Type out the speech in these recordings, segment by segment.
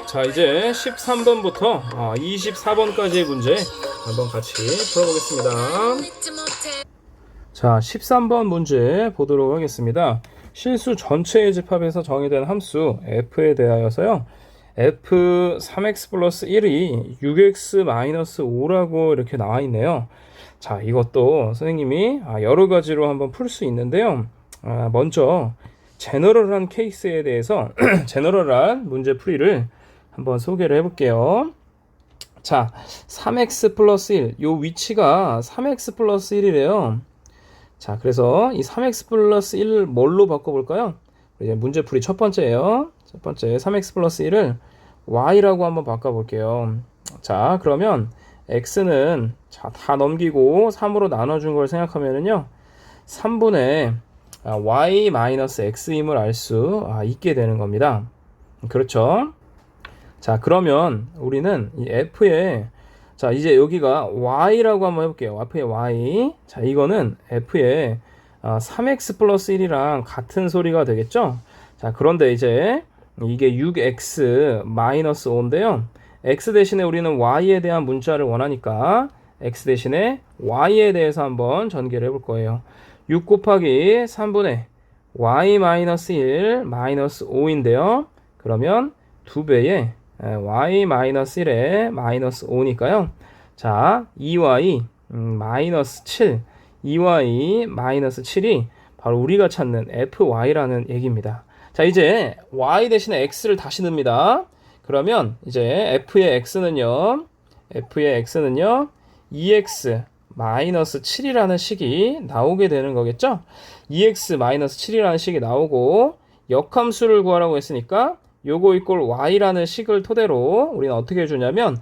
자, 이제 13번부터 24번까지의 문제 한번 같이 풀어보겠습니다. 자, 13번 문제 보도록 하겠습니다. 실수 전체의 집합에서 정의된 함수 f에 대하여서요, f 3x 플러스 1이 6x 마이너스 5라고 이렇게 나와 있네요. 자, 이것도 선생님이 여러 가지로 한번 풀 수 있는데요. 먼저 제너럴한 케이스에 대해서 제너럴한 문제 풀이를 한번 소개를 해볼게요. 자, 3x 플러스 1, 요 위치가 3x 플러스 1이래요. 자, 그래서 이 3x 플러스 1을 뭘로 바꿔볼까요? 이제 문제 풀이 첫 번째예요. 첫 번째 3x 플러스 1을 y라고 한번 바꿔볼게요. 자, 그러면 x는 다 넘기고 3으로 나눠준 걸 생각하면은요, 3분의 y 마이너스 x임을 알 수 있게 되는 겁니다. 그렇죠? 자, 그러면 우리는 이 f에, 자, 이제 여기가 y라고 한번 해볼게요. f의 y. 자, 이거는 f의 3x 플러스 1이랑 같은 소리가 되겠죠? 자, 그런데 이제 이게 6x 마이너스 5인데요. x 대신에 우리는 y에 대한 문자를 원하니까 x 대신에 y에 대해서 한번 전개를 해볼 거예요. 6 곱하기 3분의 y 마이너스 1 마이너스 5인데요. 그러면 2배의 y 마이너스 1에 마이너스 5니까요. 자, 2y 마이너스 7, 2y 마이너스 7이 바로 우리가 찾는 fy라는 얘기입니다. 자, 이제 y 대신에 x를 다시 넣습니다. 그러면 이제 f의 x는요 2x 마이너스 7이라는 식이 나오게 되는 거겠죠? 2x 마이너스 7이라는 식이 나오고 역함수를 구하라고 했으니까 요거 이꼴 y라는 식을 토대로 우리는 어떻게 해주냐면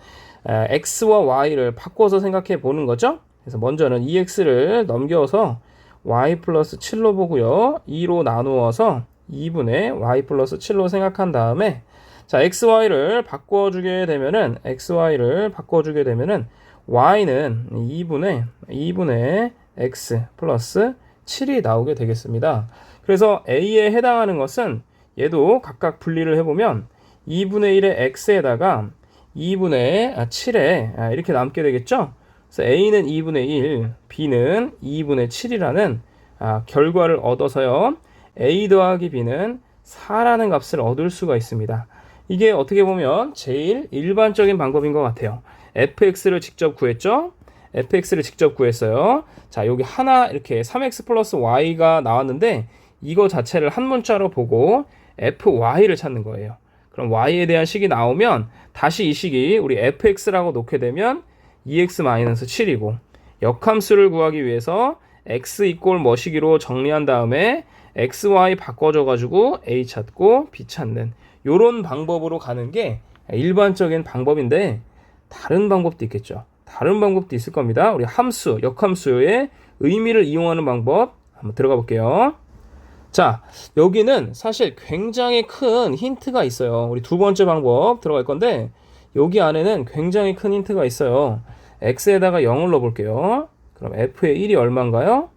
x와 y를 바꿔서 생각해 보는 거죠. 그래서 먼저는 2x를 넘겨서 y 플러스 7로 보고요, 2로 나누어서 2분의 y 플러스 7로 생각한 다음에, 자, xy를 바꿔주게 되면은 y는 2분의 x 플러스 7이 나오게 되겠습니다. 그래서 a에 해당하는 것은 얘도 각각 분리를 해보면 2분의 1의 x에다가 2분의 7에 이렇게 남게 되겠죠. 그래서 a는 2분의 1, b는 2분의 7이라는 결과를 얻어서요, a 더하기 b는 4라는 값을 얻을 수가 있습니다. 이게 어떻게 보면 제일 일반적인 방법인 것 같아요. fx를 직접 구했죠? fx를 직접 구했어요. 자, 여기 하나 이렇게 3x 플러스 y가 나왔는데 이거 자체를 한 문자로 보고 fy를 찾는 거예요. 그럼 y에 대한 식이 나오면 다시 이 식이 우리 fx라고 놓게 되면 2x-7이고, 역함수를 구하기 위해서 x 이꼴 뭐시기로 정리한 다음에 xy 바꿔줘가지고 a 찾고 b 찾는 요런 방법으로 가는 게 일반적인 방법인데, 다른 방법도 있겠죠. 다른 방법도 있을 겁니다. 우리 함수, 역함수의 의미를 이용하는 방법 한번 들어가 볼게요. 자, 여기는 사실 굉장히 큰 힌트가 있어요. 우리 두 번째 방법 들어갈 건데, 여기 안에는 굉장히 큰 힌트가 있어요. x에다가 0을 넣어볼게요. 그럼 f의 1이 얼마인가요?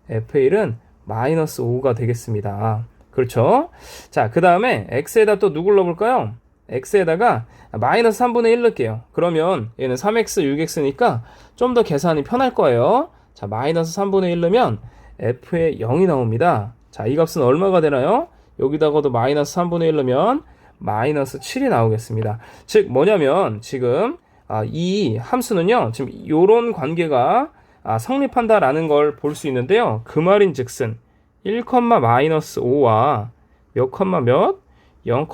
f의 1은 마이너스 5가 되겠습니다. 그렇죠? 자, 그 다음에 x에다 또 누굴 넣어볼까요? x에다가 마이너스 3분의 1 넣을게요. 그러면 얘는 3x, 6x니까 좀 더 계산이 편할 거예요. 자, 마이너스 3분의 1 넣으면 f의 0이 나옵니다. 자, 이 값은 얼마가 되나요? 여기다가도 마이너스 3분의 1 넣으면 마이너스 7이 나오겠습니다. 즉 뭐냐면 지금 이 함수는요, 지금 요런 관계가 성립한다라는 걸 볼 수 있는데요. 그 말인 즉슨 1, 마이너스 5와 몇, 0,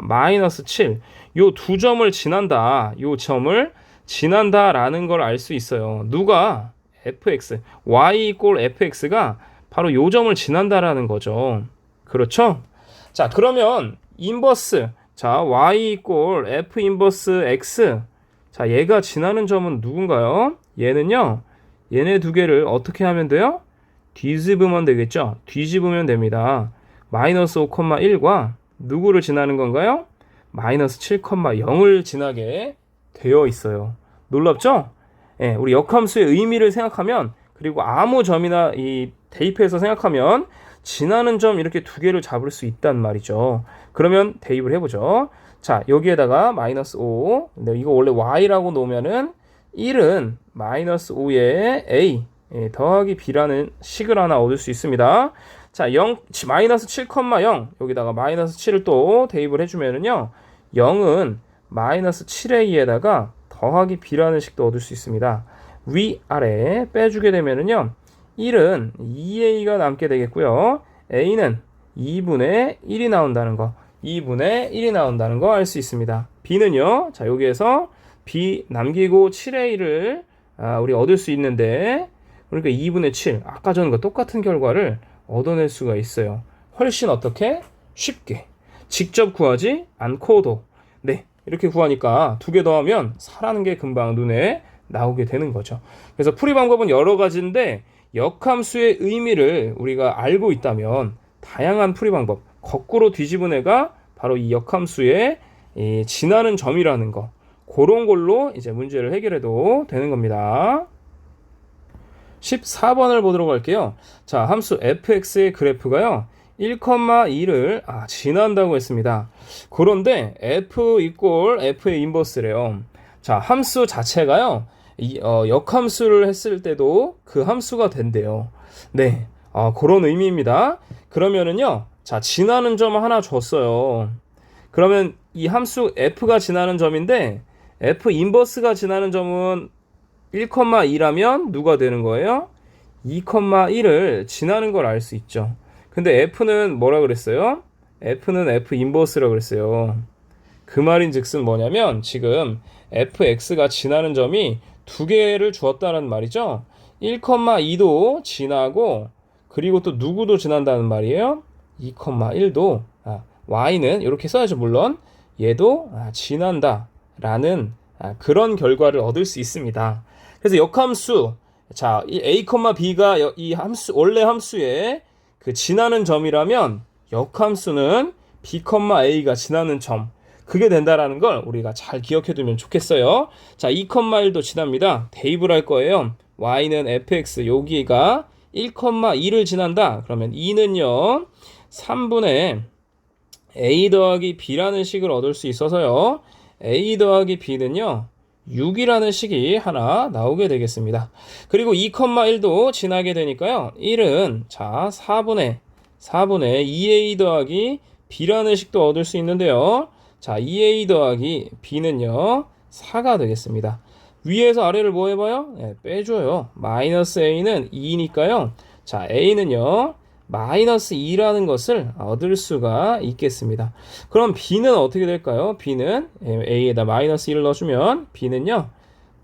마이너스 7, 요 두 점을 지난다, 요 점을 지난다라는 걸 알 수 있어요. 누가? fx, y 이꼴 fx가 바로 요 점을 지난다라는 거죠. 그렇죠? 자, 그러면 인버스, 자, y 이꼴 f 인버스 x, 자, 얘가 지나는 점은 누군가요? 얘는요, 얘네 두 개를 어떻게 하면 돼요? 뒤집으면 되겠죠? 뒤집으면 됩니다. 마이너스 5,1과 누구를 지나는 건가요? 마이너스 7,0을 지나게 되어 있어요. 놀랍죠? 예, 우리 역함수의 의미를 생각하면, 그리고 아무 점이나 이 대입해서 생각하면 지나는 점 이렇게 두 개를 잡을 수 있단 말이죠. 그러면 대입을 해보죠. 자, 여기에다가 마이너스 5. 근데 이거 원래 y라고 놓으면은 1은 마이너스 5에 a 더하기 b라는 식을 하나 얻을 수 있습니다. 자, 마이너스 7,0 여기다가 마이너스 7을 또 대입을 해주면은요 0은 마이너스 7a에다가 더하기 b라는 식도 얻을 수 있습니다. 위아래 빼주게 되면은요 1은 2a가 남게 되겠고요. a는 2분의 1이 나온다는 거 2분의 1이 나온다는 거 알 수 있습니다. b는요 자 여기에서 b 남기고 7a를 우리 얻을 수 있는데 그러니까 2분의 7 아까 전과 똑같은 결과를 얻어낼 수가 있어요. 훨씬 어떻게? 쉽게 직접 구하지 않고도 네 이렇게 구하니까 두 개 더하면 4라는 게 금방 눈에 나오게 되는 거죠. 그래서 풀이 방법은 여러 가지인데 역함수의 의미를 우리가 알고 있다면 다양한 풀이 방법 거꾸로 뒤집은 애가 바로 이 역함수의 지나는 점이라는 거 그런 걸로 이제 문제를 해결해도 되는 겁니다. 14번을 보도록 할게요. 자, 함수 fx의 그래프가요 1,2를 지난다고 했습니다. 그런데 f 이꼴 f의 인버스래요. 자, 함수 자체가요 역함수를 했을 때도 그 함수가 된대요. 네, 그런 의미입니다. 그러면은요 자, 지나는 점 하나 줬어요. 그러면 이 함수 f가 지나는 점인데 f 인버스가 지나는 점은 1,2라면 누가 되는 거예요? 2,1을 지나는 걸 알 수 있죠. 근데 f는 뭐라 그랬어요? f는 f 인버스라 그랬어요. 그 말인즉슨 뭐냐면 지금 fx가 지나는 점이 두 개를 주었다는 말이죠. 1,2도 지나고 그리고 또 누구도 지난다는 말이에요? 2,1도 y는 이렇게 써야죠. 물론 얘도 지난다 라는 그런 결과를 얻을 수 있습니다. 그래서 역함수 자, 이 a, b가 이 함수 원래 함수의 그 지나는 점이라면 역함수는 b, a가 지나는 점 그게 된다라는 걸 우리가 잘 기억해 두면 좋겠어요. 자, 2,1도 지납니다. 대입을 할 거예요. y는 fx 여기가 1,2를 지난다. 그러면 2는요 3분의 a 더하기 b라는 식을 얻을 수 있어서요 a 더하기 b는요 6이라는 식이 하나 나오게 되겠습니다. 그리고 2,1도 지나게 되니까요 1은 자 4분의 2a 더하기 b라는 식도 얻을 수 있는데요. 자 2a 더하기 b는요 4가 되겠습니다. 위에서 아래를 뭐 해봐요? 네, 빼줘요. 마이너스 a는 2니까요. 자 a는요 마이너스 2라는 것을 얻을 수가 있겠습니다. 그럼 b는 어떻게 될까요? b는 a에다 마이너스 1을 넣어주면 b는요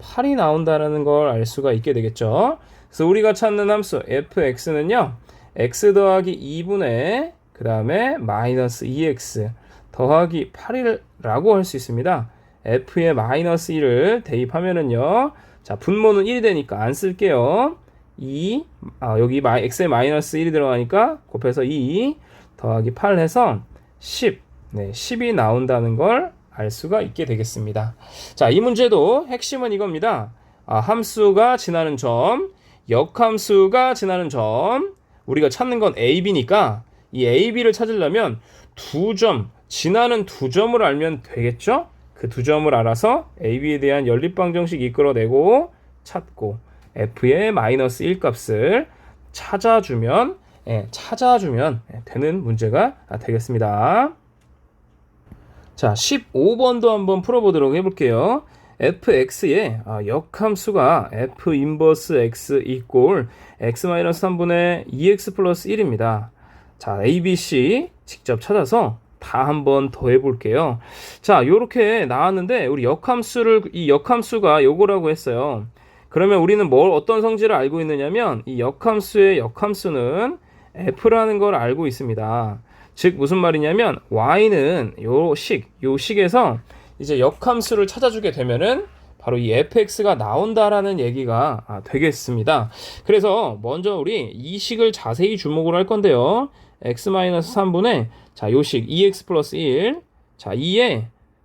8이 나온다는 걸 알 수가 있게 되겠죠. 그래서 우리가 찾는 함수 fx는요 x 더하기 2분의 그 다음에 마이너스 2x 더하기 8이라고 할 수 있습니다. f에 마이너스 1을 대입하면은요 자 분모는 1이 되니까 안 쓸게요. 2 여기 x에 마이너스 1이 들어가니까 곱해서 2 더하기 8 해서 10 네, 10이 나온다는 걸 알 수가 있게 되겠습니다. 자, 이 문제도 핵심은 이겁니다. 함수가 지나는 점, 역함수가 지나는 점 우리가 찾는 건 a, b니까 이 a, b를 찾으려면 두 점, 지나는 두 점을 알면 되겠죠? 그 두 점을 알아서 a, b에 대한 연립방정식 이끌어내고 찾고 f의 마이너스 1 값을 찾아주면 되는 문제가 되겠습니다. 자, 15번도 한번 풀어보도록 해볼게요. fx의 역함수가 f 인버스 x 이꼴 x-3분의 2x 플러스 1입니다. 자, a, b, c 직접 찾아서 다 한번 더 해볼게요. 자, 요렇게 나왔는데 우리 이 역함수가 요거라고 했어요. 그러면 우리는 어떤 성질을 알고 있느냐면 이 역함수의 역함수는 f라는 걸 알고 있습니다. 즉 무슨 말이냐면 y는 요 식에서 이제 역함수를 찾아주게 되면은 바로 이 fx가 나온다라는 얘기가 되겠습니다. 그래서 먼저 우리 이 식을 자세히 주목을 할 건데요. x-3분의 자, 요 식 2x 플러스 1 자, 2에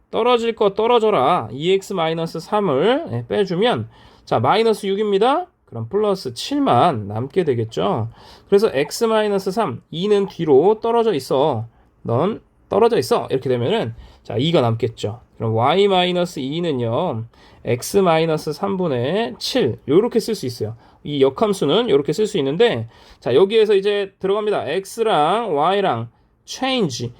떨어질 거 떨어져라 2x-3을 빼주면 자, 마이너스 6입니다. 그럼 플러스 7만 남게 되겠죠. 그래서 x-3 2는 뒤로 떨어져 있어. 넌 떨어져 있어. 이렇게 되면은 자, 2가 남겠죠. 그럼 y-2는요, x-3분의 7 요렇게 쓸 수 있어요. 이 역함수는 요렇게 쓸 수 있는데, 자, 여기에서 이제 들어갑니다. x랑 y랑 change를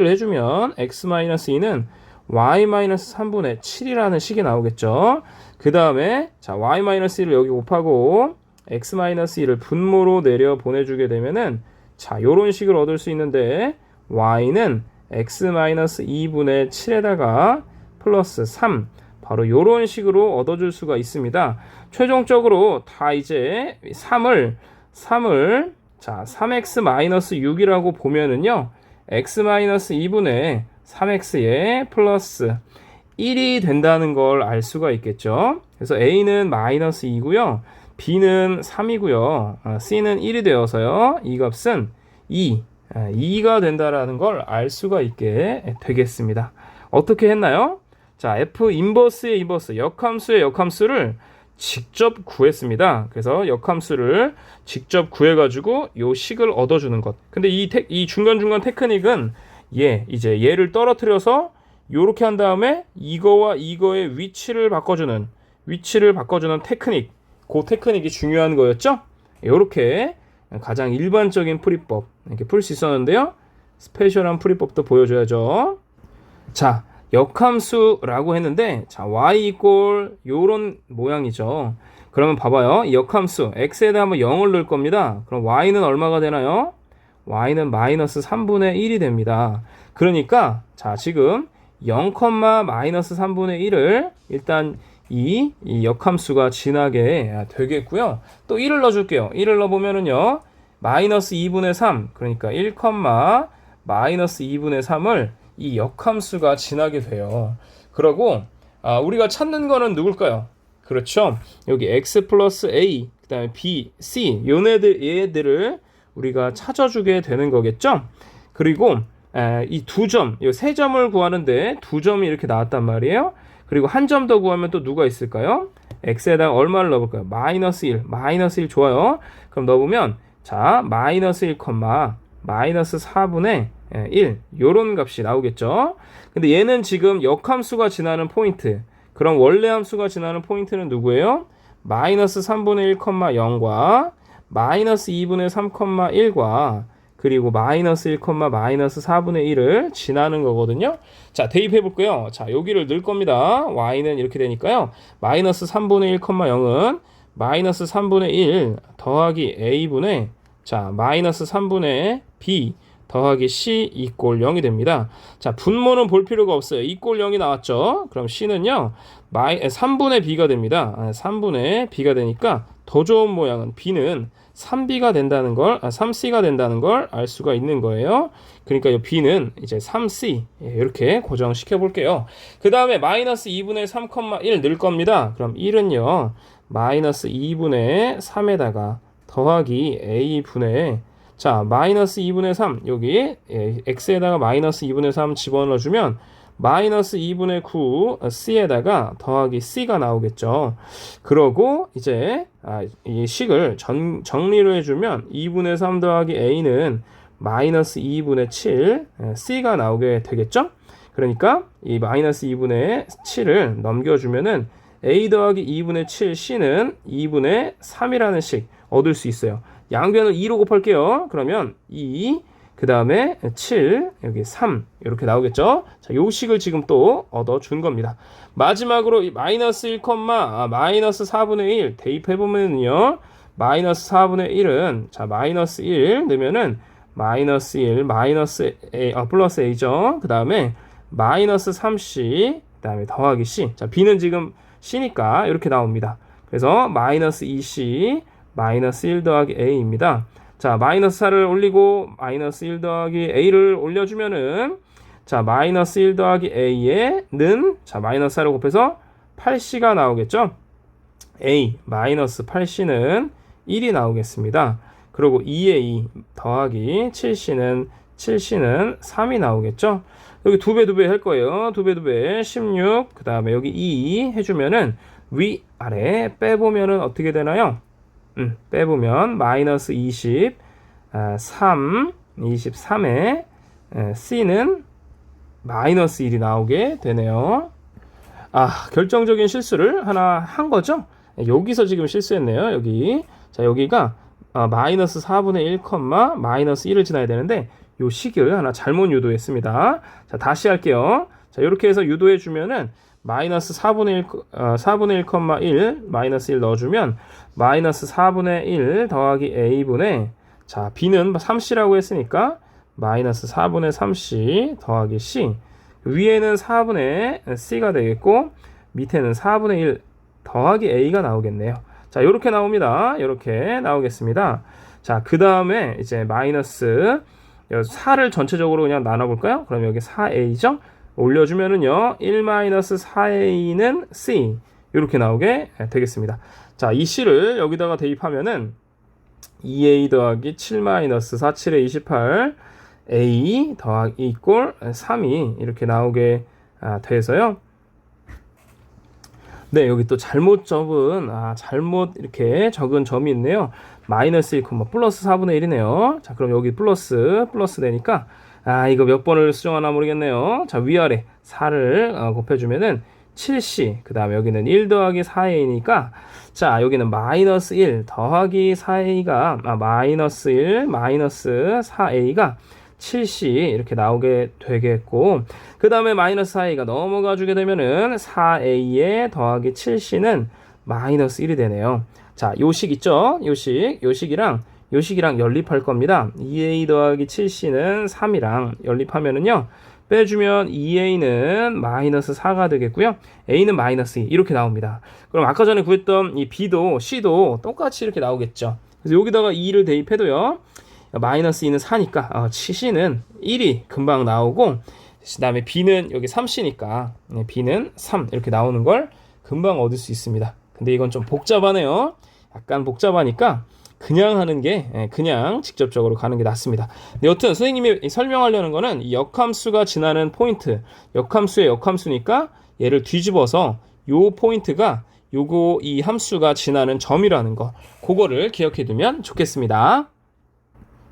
해주면 x-2는 y-3분의 7이라는 식이 나오겠죠. 그 다음에 자, y-1을 여기 곱하고 x-1을 분모로 내려 보내주게 되면은 자, 요런 식을 얻을 수 있는데 y는 x-2분의 7에다가 플러스 3 바로 요런 식으로 얻어줄 수가 있습니다. 최종적으로 다 이제 3을 자, 3x-6이라고 보면은요, x-2분의 3x에 플러스 1이 된다는 걸 알 수가 있겠죠. 그래서 a는 마이너스 2고요, b는 3이고요, c는 1이 되어서요, 이 값은 2가 된다라는 걸 알 수가 있게 되겠습니다. 어떻게 했나요? 자, f 인버스의 인버스, 역함수의 역함수를 직접 구했습니다. 그래서 역함수를 직접 구해가지고 요 식을 얻어주는 것. 근데 이 중간중간 테크닉은 이제 얘를 떨어뜨려서 요렇게 한 다음에 이거와 이거의 위치를 바꿔주는 테크닉. 그 테크닉이 중요한 거였죠? 요렇게 가장 일반적인 풀이법 이렇게 풀 수 있었는데요. 스페셜한 풀이법도 보여줘야죠. 자, 역함수라고 했는데 자, y 이꼴 요런 모양이죠. 그러면 봐봐요. 이 역함수 x에다 한번 0을 넣을 겁니다. 그럼 y는 얼마가 되나요? y는 마이너스 3분의 1이 됩니다. 그러니까 자, 지금 0, 마이너스 3분의 1을 일단 이 역함수가 지나게 되겠고요. 또 1을 넣어줄게요. 1을 넣어보면은요, 마이너스 2분의 3, 그러니까 1, 마이너스 2분의 3을 이 역함수가 지나게 돼요. 그러고 우리가 찾는 거는 누굴까요? 그렇죠. 여기 x 플러스 a, 그 다음에 b, c 얘들을 우리가 찾아주게 되는 거겠죠. 그리고 이 두 점, 이 세 점을 구하는데 두 점이 이렇게 나왔단 말이에요. 그리고 한 점 더 구하면 또 누가 있을까요? x에다가 얼마를 넣어볼까요? 마이너스 1 좋아요. 그럼 넣어보면 자, 마이너스 1, 마이너스 4분의 1 요런 값이 나오겠죠. 근데 얘는 지금 역함수가 지나는 포인트, 그럼 원래 함수가 지나는 포인트는 누구예요? 마이너스 3분의 1, 0과 마이너스 2분의 3, 1과 그리고 마이너스 1, 마이너스 4분의 1을 지나는 거거든요. 자, 대입해 볼게요. 자, 여기를 넣을 겁니다. y는 이렇게 되니까요. 마이너스 3분의 1, 0은 마이너스 3분의 1 더하기 a분의 자, 마이너스 3분의 b 더하기 c 이꼴 0이 됩니다. 자, 분모는 볼 필요가 없어요. 이꼴 0이 나왔죠. 그럼 c는요 3분의 b가 됩니다. 3분의 b가 되니까 더 좋은 모양은 b는 3b가 된다는 걸, 3c가 된다는 걸 알 수가 있는 거예요. 그러니까 이 b는 이제 3c 이렇게 고정시켜 볼게요. 그 다음에 마이너스 2분의 3, 1 넣을 겁니다. 그럼 1은요 마이너스 2분의 3에다가 더하기 a분의 자, 마이너스 2분의 3 여기 x에다가 마이너스 2분의 3 집어넣어주면 마이너스 2분의 9 c에다가 더하기 c가 나오겠죠. 그러고 이제 이 식을 정리를 해주면 2분의 3 더하기 a는 마이너스 2분의 7 c가 나오게 되겠죠. 그러니까 이 마이너스 2분의 7을 넘겨주면은 a 더하기 2분의 7 c는 2분의 3이라는 식 얻을 수 있어요. 양변을 2로 곱할게요. 그러면 2, 그 다음에 7, 여기 3 이렇게 나오겠죠. 자, 요 식을 지금 또 얻어준 겁니다. 마지막으로 이 마이너스 1, 마이너스 4분의 1 대입해보면요. 마이너스 4분의 1은 자, 마이너스 1 넣으면은 마이너스 1, 마이너스 a, 플러스 a죠. 그 다음에 마이너스 3c, 그 다음에 더하기 c. 자, b는 지금 c니까 이렇게 나옵니다. 그래서 마이너스 2c, 마이너스 1 더하기 a입니다. 자, 마이너스 4를 올리고 마이너스 1 더하기 a를 올려주면은 자, 마이너스 1 더하기 a에는 자, 마이너스 4를 곱해서 8c가 나오겠죠. a 마이너스 8c는 1이 나오겠습니다. 그리고 2a 더하기 7c는 3이 나오겠죠. 여기 2배 할 거예요. 2배 16, 그 다음에 여기 2 해주면은 위 아래 빼보면은 어떻게 되나요? 빼보면 마이너스 23에 c는 마이너스 1이 나오게 되네요. 결정적인 실수를 하나 한 거죠. 여기서 지금 실수했네요. 여기. 자, 여기가 마이너스 4분의 1, 마이너스 1을 지나야 되는데 요 식을 하나 잘못 유도했습니다. 자, 다시 할게요. 자, 이렇게 해서 유도해 주면은 마이너스 4분의 1, 마이너스 1 넣어주면 마이너스 4분의 1 더하기 a분의, 자, b는 3c라고 했으니까 마이너스 4분의 3c 더하기 c, 위에는 4분의 c가 되겠고 밑에는 4분의 1 더하기 a가 나오겠네요. 자, 요렇게 나옵니다. 요렇게 나오겠습니다. 자, 그 다음에 이제 마이너스 4를 전체적으로 그냥 나눠볼까요? 그럼 여기 4a죠? 올려주면은요, 1-4a는 c. 이렇게 나오게 되겠습니다. 자, 이 c를 여기다가 대입하면은 2a 더하기 7-4, 7에 28, a 더하기 이꼴 3이 이렇게 나오게 돼서요. 네, 여기 또 잘못 이렇게 적은 점이 있네요. 마이너스 1, 플러스 4분의 1이네요. 자, 그럼 여기 플러스 되니까, 이거 몇 번을 수정하나 모르겠네요. 자, 위아래 4를 곱해주면은 7c, 그 다음에 여기는 1 더하기 4a니까, 자, 여기는 마이너스 1 더하기 4a가, 마이너스 1, 마이너스 4a가 7c 이렇게 나오게 되겠고, 그 다음에 마이너스 4a가 넘어가 주게 되면은 4a에 더하기 7c는 마이너스 1이 되네요. 자, 요식 있죠? 요식이랑 연립할 겁니다. 2a 더하기 7c는 3이랑 연립하면은요, 빼주면 2a는 마이너스 4가 되겠고요. a는 마이너스 2 이렇게 나옵니다. 그럼 아까 전에 구했던 이 b도 c도 똑같이 이렇게 나오겠죠. 그래서 여기다가 2를 대입해도요, 마이너스 2는 4니까 c는 1이 금방 나오고, 그 다음에 b는 여기 3c니까 b는 3 이렇게 나오는 걸 금방 얻을 수 있습니다. 근데 이건 좀 복잡하네요. 약간 복잡하니까 그냥 하는 게, 그냥 직접적으로 가는 게 낫습니다. 근데 여튼 선생님이 설명하려는 거는 이 역함수가 지나는 포인트, 역함수의 역함수니까 얘를 뒤집어서 요 포인트가 이 함수가 지나는 점이라는 거, 그거를 기억해 두면 좋겠습니다.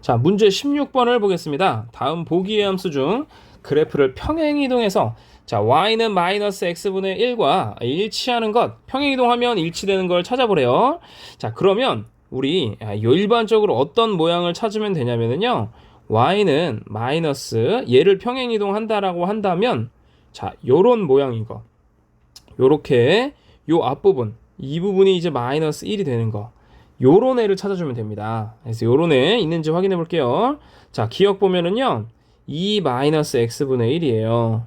자, 문제 16번을 보겠습니다. 다음 보기의 함수 중 그래프를 평행이동해서, 자, y는 마이너스 x분의 1과 일치하는 것, 평행이동하면 일치되는 걸 찾아보래요. 자, 그러면 우리 일반적으로 어떤 모양을 찾으면 되냐면요, y는 마이너스, 얘를 평행이동한다라고 한다면, 자, 요런 모양인 거, 요렇게 요 앞부분, 이 부분이 이제 마이너스 1이 되는 거, 요런 애를 찾아주면 됩니다. 그래서 요런 애 있는지 확인해 볼게요. 자, 기억 보면은요, 2 마이너스 x분의 1이에요.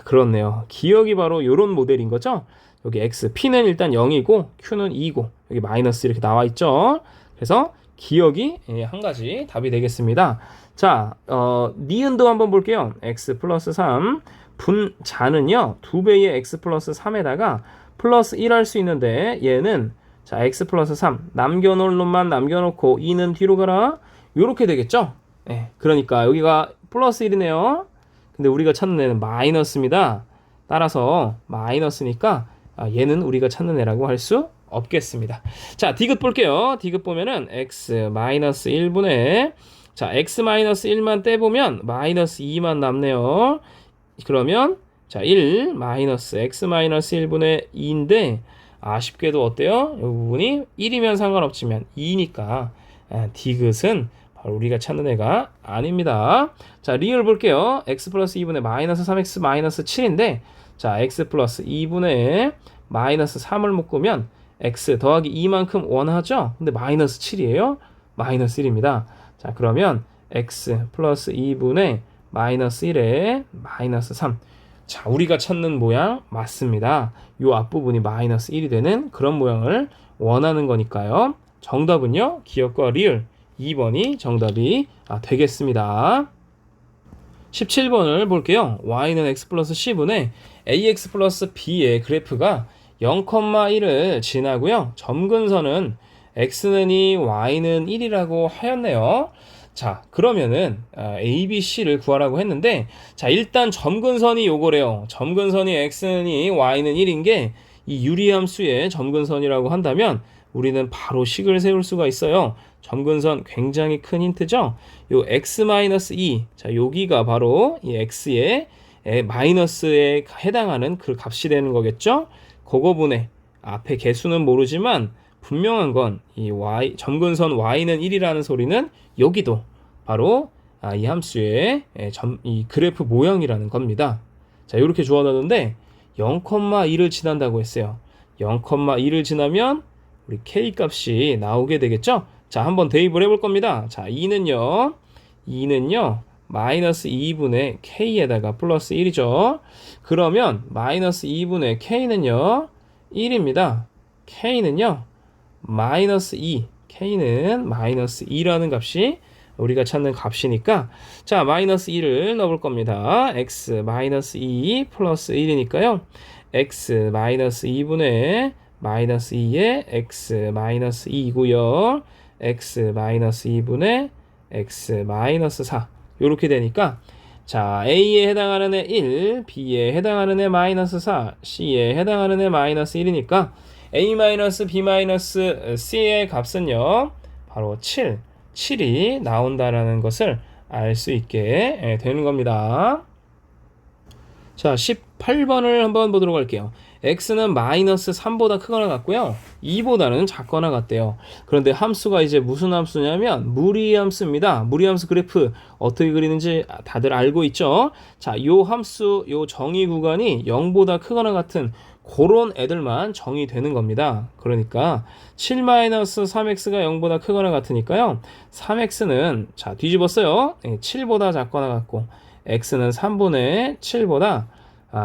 그렇네요. 기억이 바로 요런 모델인 거죠. 여기 x, p는 일단 0이고 q는 2고 여기 마이너스 이렇게 나와 있죠. 그래서 기억이 한 가지 답이 되겠습니다. 자, 니은도 한번 볼게요. x 플러스 3, 분자는요, 2배의 x 플러스 3에다가 플러스 1 할 수 있는데, 얘는 자, x 플러스 3 남겨놓을 놈만 남겨놓고 2는 뒤로 가라, 요렇게 되겠죠. 그러니까 여기가 플러스 1이네요. 근데 우리가 찾는 애는 마이너스입니다. 따라서 마이너스니까 얘는 우리가 찾는 애라고 할 수 없겠습니다. 자, 디귿 볼게요. 디귿 보면은 x 마이너스 1분의, 자, x 마이너스 1만 떼보면 마이너스 2만 남네요. 그러면 자, 1 마이너스 x 마이너스 1분의 2인데, 아쉽게도 어때요? 이 부분이 1이면 상관없지만 2니까 디귿은 바로 우리가 찾는 애가 아닙니다. 자, 리을 볼게요. x 플러스 2분의 마이너스 3x 마이너스 7인데, 자, x 플러스 2분의 마이너스 3을 묶으면 x 더하기 2만큼 원하죠? 근데 마이너스 7이에요? 마이너스 1입니다. 자, 그러면 x 플러스 2분의 마이너스 1에 마이너스 3. 자, 우리가 찾는 모양 맞습니다. 요 앞부분이 마이너스 1이 되는 그런 모양을 원하는 거니까요. 정답은요, 기억과 리을 2번이 정답이 되겠습니다. 17번을 볼게요. y는 x 플러스 10분의 ax 플러스 b의 그래프가 0,1을 지나고요. 점근선은 x는 2, y는 1이라고 하였네요. 자, 그러면은 a, b, c를 구하라고 했는데, 자, 일단 점근선이 요거래요. 점근선이 x는 2, y는 1인 게 이 유리함수의 점근선이라고 한다면 우리는 바로 식을 세울 수가 있어요. 점근선 굉장히 큰 힌트죠. 요 x-2, 자, 여기가 바로 이 x의 마이너스에 해당하는 그 값이 되는 거겠죠? 그거분의 앞에 개수는 모르지만 분명한 건 이 y 점근선 y는 1이라는 소리는 여기도 바로 이 함수의 이 그래프 모양이라는 겁니다. 자, 이렇게 주어놨는데 0,2를 지난다고 했어요. 0,2를 지나면 우리 k 값이 나오게 되겠죠? 자, 한번 대입을 해볼 겁니다. 자, 2는요 마이너스 2분의 k에다가 플러스 1이죠. 그러면 마이너스 2분의 k는요 1입니다. k는요 마이너스 2, k는 마이너스 2라는 값이 우리가 찾는 값이니까, 자, 마이너스 2를 넣어볼 겁니다. x 마이너스 2 플러스 1이니까요. x 마이너스 2분의 마이너스 2의 x 마이너스 2이고요. x 마이너스 2분의 x 마이너스 4 이렇게 되니까, 자, A에 해당하는 애 1, B에 해당하는 애 마이너스 4, C에 해당하는 애 마이너스 1이니까 A 마이너스 B 마이너스 C의 값은요 바로 7이 나온다라는 것을 알 수 있게 되는 겁니다. 자, 18번을 한번 보도록 할게요. x는 마이너스 3보다 크거나 같고요. 2보다는 작거나 같대요. 그런데 함수가 이제 무슨 함수냐면 무리함수입니다. 무리함수 그래프 어떻게 그리는지 다들 알고 있죠? 자, 요 함수, 요 정의 구간이 0보다 크거나 같은 그런 애들만 정의되는 겁니다. 그러니까 7-3x가 0보다 크거나 같으니까요. 3x는 자, 뒤집었어요. 7보다 작거나 같고 x는 3분의 7보다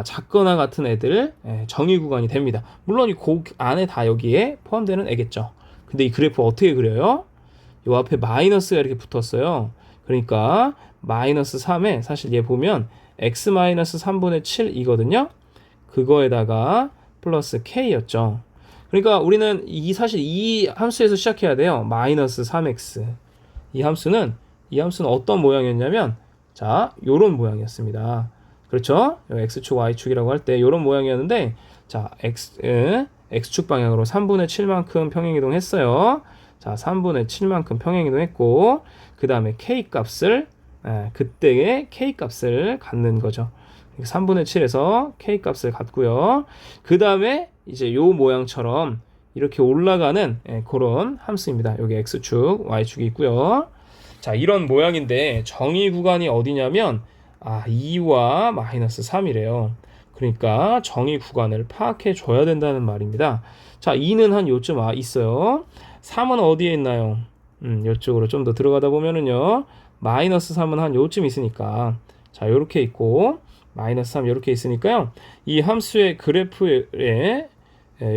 작거나 같은 애들 정의 구간이 됩니다. 물론 이 안에 다 여기에 포함되는 애겠죠. 근데 이 그래프 어떻게 그려요? 이 앞에 마이너스가 이렇게 붙었어요. 그러니까 마이너스 3에 사실 얘 보면 x 마이너스 3분의 7이거든요. 그거에다가 플러스 k였죠. 그러니까 우리는 사실 이 함수에서 시작해야 돼요. 마이너스 3x. 이 함수는 어떤 모양이었냐면 자, 요런 모양이었습니다. 그렇죠? x축, y축이라고 할 때 요런 모양이었는데, 자, x축 방향으로 3분의 7만큼 평행이동 했어요. 자, 3분의 7만큼 평행이동 했고, 그 다음에 k값을, 그때의 k값을 갖는 거죠. 3분의 7에서 k값을 갖고요. 그 다음에 이제 요 모양처럼 이렇게 올라가는 그런 함수입니다. 여기 x축, y축이 있고요. 자, 이런 모양인데 정의 구간이 어디냐면 2와 마이너스 3이래요. 그러니까 정의 구간을 파악해 줘야 된다는 말입니다. 자, 2는 한 요쯤 있어요. 3은 어디에 있나요? 이쪽으로 좀 더 들어가다 보면은요. 마이너스 3은 한 요쯤 있으니까 자, 요렇게 있고 마이너스 3 이렇게 있으니까요. 이 함수의 그래프의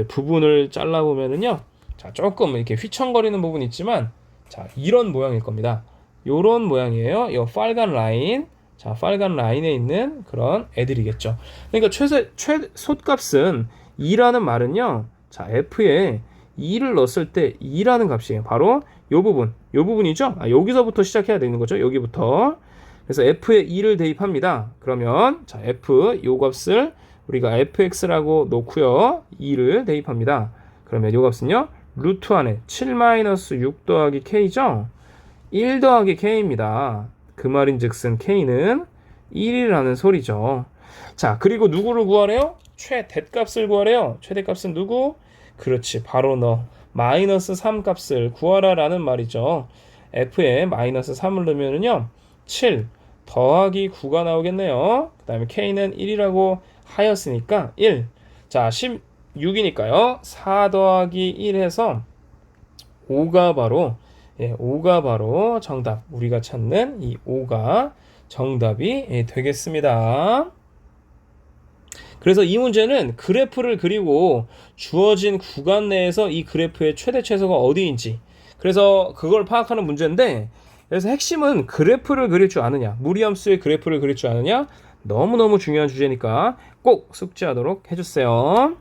부분을 잘라 보면은요. 자, 조금 이렇게 휘청거리는 부분이 있지만 자, 이런 모양일 겁니다. 요런 모양이에요. 이 빨간 라인. 자, 빨간 라인에 있는 그런 애들이겠죠. 그러니까 최소값은 2라는 말은요. 자, f에 2를 넣었을 때 2라는 값이에요. 바로 요 부분이죠. 여기서부터 시작해야 되는 거죠. 여기부터. 그래서 f에 2를 대입합니다. 그러면 자, f 요 값을 우리가 fx라고 놓고요. 2를 대입합니다. 그러면 요 값은요. 루트 안에 7-6 더하기 k죠. 1 더하기 k입니다. 그 말인즉슨 k는 1이라는 소리죠. 자, 그리고 누구를 구하래요? 최대값을 구하래요. 최대값은 누구? 그렇지, 바로 너 마이너스 3 값을 구하라 라는 말이죠. f에 마이너스 3을 넣으면요 7 더하기 9가 나오겠네요. 그 다음에 k는 1이라고 하였으니까 1. 자, 16이니까요 4 더하기 1 해서 5가 바로 정답. 우리가 찾는 이 5가 정답이 되겠습니다. 그래서 이 문제는 그래프를 그리고 주어진 구간 내에서 이 그래프의 최대 최소가 어디인지, 그래서 그걸 파악하는 문제인데, 그래서 핵심은 그래프를 그릴 줄 아느냐, 무리함수의 그래프를 그릴 줄 아느냐, 너무너무 중요한 주제니까 꼭 숙지하도록 해주세요.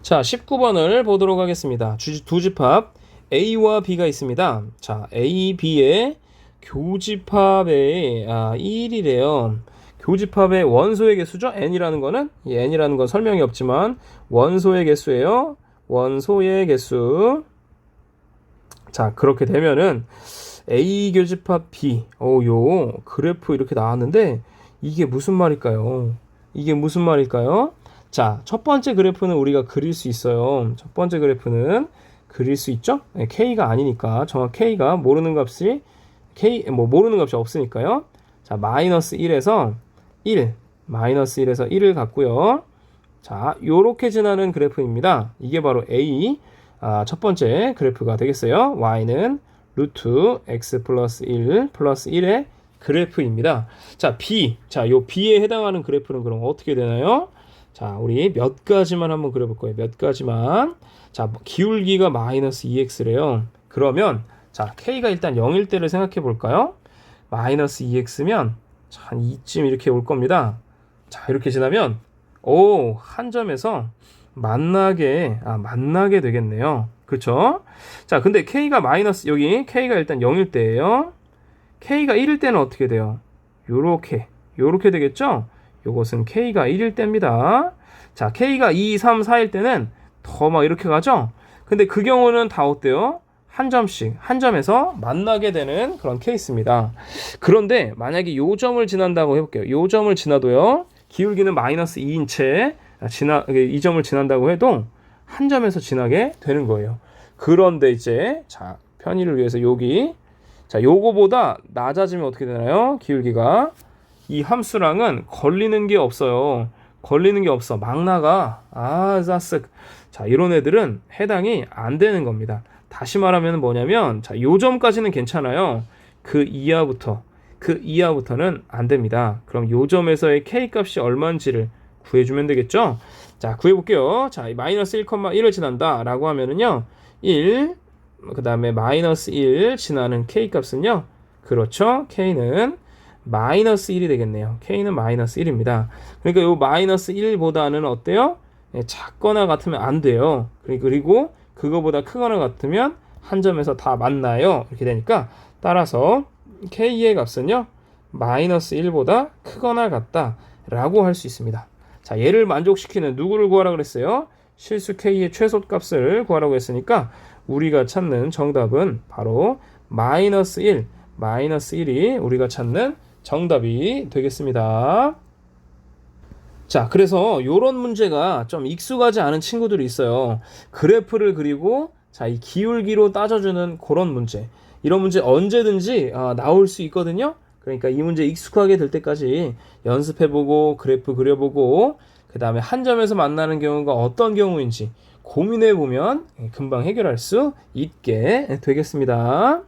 자, 19번을 보도록 하겠습니다. 두 집합 A와 B가 있습니다. 자, A, B의 교집합의 1이래요. 교집합의 원소의 개수죠. n이라는 거는 n이라는 건 설명이 없지만 원소의 개수예요. 원소의 개수. 자, 그렇게 되면은 A 교집합 B, 요 그래프 이렇게 나왔는데 이게 무슨 말일까요? 이게 무슨 말일까요? 자, 첫 번째 그래프는 우리가 그릴 수 있어요. 첫 번째 그래프는 그릴 수 있죠? 네, K가 아니니까. 정확 K가 모르는 값이 모르는 값이 없으니까요. 자, 마이너스 1에서 1, 마이너스 1에서 1을 갖고요. 자, 요렇게 지나는 그래프입니다. 이게 바로 A, 첫 번째 그래프가 되겠어요. Y는 루트 x 플러스 1 플러스 1의 그래프입니다. 자, B. 자, 요 B에 해당하는 그래프는 그럼 어떻게 되나요? 자, 우리 몇 가지만 한번 그려볼 거예요. 몇 가지만. 자, 기울기가 마이너스 2x래요. 그러면, 자, K가 일단 0일 때를 생각해 볼까요? 마이너스 2x면, 자, 한 2쯤 이렇게 올 겁니다. 자, 이렇게 지나면, 한 점에서 만나게 되겠네요. 그렇죠? 자, 근데 K가 여기 K가 일단 0일 때예요. K가 1일 때는 어떻게 돼요? 요렇게 되겠죠? 요것은 K가 1일 때입니다. 자, K가 2, 3, 4일 때는 더 막 이렇게 가죠? 근데 그 경우는 다 어때요? 한 점씩, 한 점에서 만나게 되는 그런 케이스입니다. 그런데 만약에 요 점을 지난다고 해볼게요. 요 점을 지나도요, 기울기는 마이너스 2인 채, 이 점을 지난다고 해도 한 점에서 지나게 되는 거예요. 그런데 이제, 자, 편의를 위해서 자, 요거보다 낮아지면 어떻게 되나요? 기울기가. 이 함수랑은 걸리는 게 없어요. 걸리는 게 없어. 막 나가. 자쓱. 자, 이런 애들은 해당이 안 되는 겁니다. 다시 말하면 뭐냐면, 자, 요 점까지는 괜찮아요. 그 이하부터는 안 됩니다. 그럼 요 점에서의 K 값이 얼마인지를 구해주면 되겠죠? 자, 구해볼게요. 자, 마이너스 1,1을 지난다 라고 하면은요, 1, 그 다음에 마이너스 1 지나는 K 값은요, 그렇죠? K는 마이너스 1이 되겠네요. K는 마이너스 1입니다. 그러니까 요 마이너스 1보다는 어때요? 작거나 같으면 안 돼요. 그리고 그거보다 크거나 같으면 한 점에서 다 만나요. 이렇게 되니까 따라서 K의 값은요, 마이너스 1보다 크거나 같다 라고 할 수 있습니다. 자, 얘를 만족시키는 누구를 구하라 그랬어요? 실수 K의 최소값을 구하라고 했으니까 우리가 찾는 정답은 바로 마이너스 1이 우리가 찾는 정답이 되겠습니다. 자, 그래서 요런 문제가 좀 익숙하지 않은 친구들이 있어요. 그래프를 그리고 자, 이 기울기로 따져주는 그런 문제. 이런 문제 언제든지 나올 수 있거든요. 그러니까 이 문제 익숙하게 될 때까지 연습해보고 그래프 그려보고 그 다음에 한 점에서 만나는 경우가 어떤 경우인지 고민해보면 금방 해결할 수 있게 되겠습니다.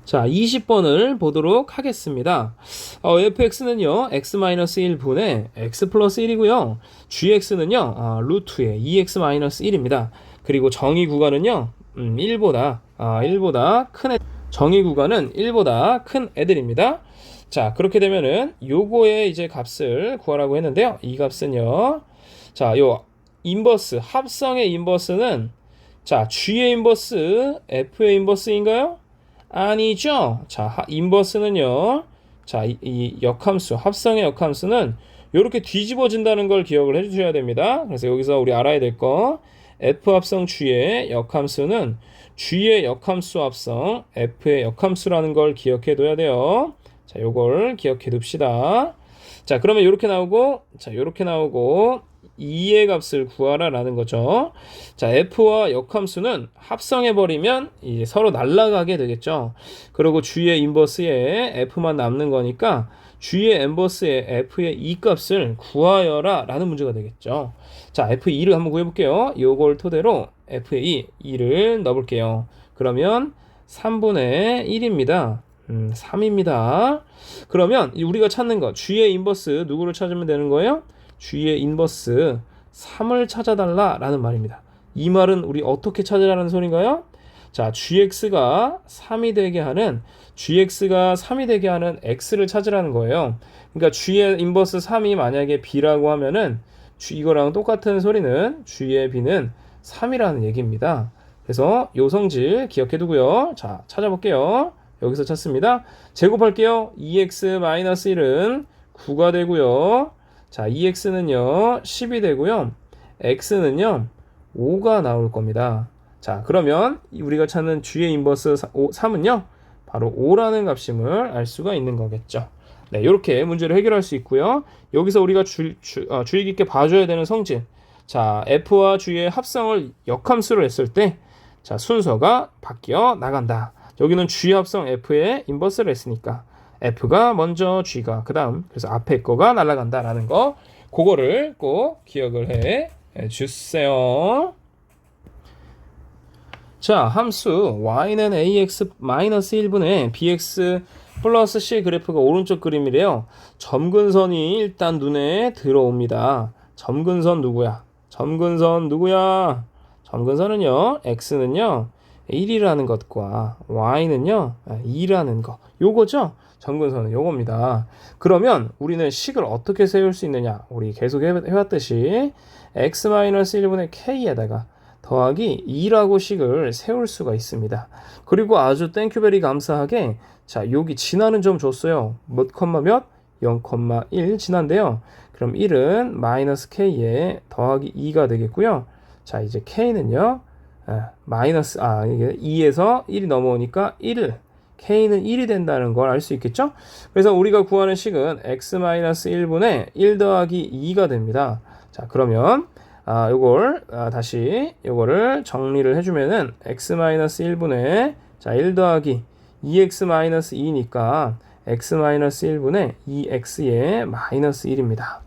자, 20번을 보도록 하겠습니다. fx는요, x-1분의 x 플러스 1이고요. gx는요, 루트의 2x-1입니다. 그리고 정의 구간은요, 1보다 큰 정의 구간은 1보다 큰 애들입니다. 자, 그렇게 되면은 요거의 이제 값을 구하라고 했는데요. 이 값은요, 자, 요 인버스, 합성의 인버스는 자, g의 인버스, f의 인버스인가요? 아니죠. 자, 인버스는요, 자, 이 역함수, 합성의 역함수는 이렇게 뒤집어진다는 걸 기억을 해주셔야 됩니다. 그래서 여기서 우리 알아야 될 거, f 합성 g의 역함수는 g의 역함수 합성 f의 역함수라는 걸 기억해 둬야 돼요. 자, 요걸 기억해 둡시다. 자, 그러면 이렇게 나오고, 자, 요렇게 나오고, 2의 값을 구하라 라는 거죠. 자, f와 역함수는 합성해버리면 이제 서로 날아가게 되겠죠. 그리고 g의 인버스에 f만 남는 거니까 g의 인버스에 f의 2 값을 구하여라 라는 문제가 되겠죠. 자, f2를 한번 구해볼게요. 요걸 토대로 f의 2를 넣어볼게요. 그러면 3분의 1입니다. 3입니다. 그러면 우리가 찾는 거, g의 인버스 누구를 찾으면 되는 거예요? g의 인버스 3을 찾아달라 라는 말입니다. 이 말은 우리 어떻게 찾으라는 소린가요? 자, gx가 3이 되게 하는 x를 찾으라는 거예요. 그러니까 g의 인버스 3이 만약에 b라고 하면은 이거랑 똑같은 소리는 g의 b는 3이라는 얘기입니다. 그래서 요 성질 기억해 두고요. 자, 찾아볼게요. 여기서 찾습니다. 제곱할게요. 2x-1은 9가 되고요. 자, 2x는요 10이 되고요. x는요 5가 나올 겁니다. 자, 그러면 우리가 찾는 g의 인버스 3은요 바로 5라는 값임을 알 수가 있는 거겠죠. 네, 이렇게 문제를 해결할 수 있고요. 여기서 우리가 주의 깊게 봐줘야 되는 성질. 자, f와 g의 합성을 역함수로 했을 때, 자, 순서가 바뀌어 나간다. 여기는 g 합성 f의 인버스를 했으니까 f가 먼저 g가 그 다음, 그래서 앞에 거가 날아간다라는 거, 그거를 꼭 기억을 해 주세요. 자, 함수 y는 ax-1분의 bx 플러스 c 그래프가 오른쪽 그림이래요. 점근선이 일단 눈에 들어옵니다. 점근선 누구야? 점근선 누구야? 점근선은요, x는요 1이라는 것과 y는요 2라는 거, 요거죠. 점근선은 요겁니다. 그러면 우리는 식을 어떻게 세울 수 있느냐? 우리 계속 해왔듯이 x-1분의 k에다가 더하기 2라고 식을 세울 수가 있습니다. 그리고 아주 땡큐베리 감사하게, 자, 여기 진하는 점 줬어요. 몇 컴마 몇? 0,1 진한데요. 그럼 1은 마이너스 k에 더하기 2가 되겠고요. 자, 이제 k는요 이게 2에서 1이 넘어오니까 1을, k는 1이 된다는 걸 알 수 있겠죠? 그래서 우리가 구하는 식은 x-1분의 1 더하기 2가 됩니다. 자, 그러면 다시 요거를 정리를 해주면은 x-1분의, 자, 1 더하기 2x-2니까 x-1분의 2x의 마이너스 1입니다.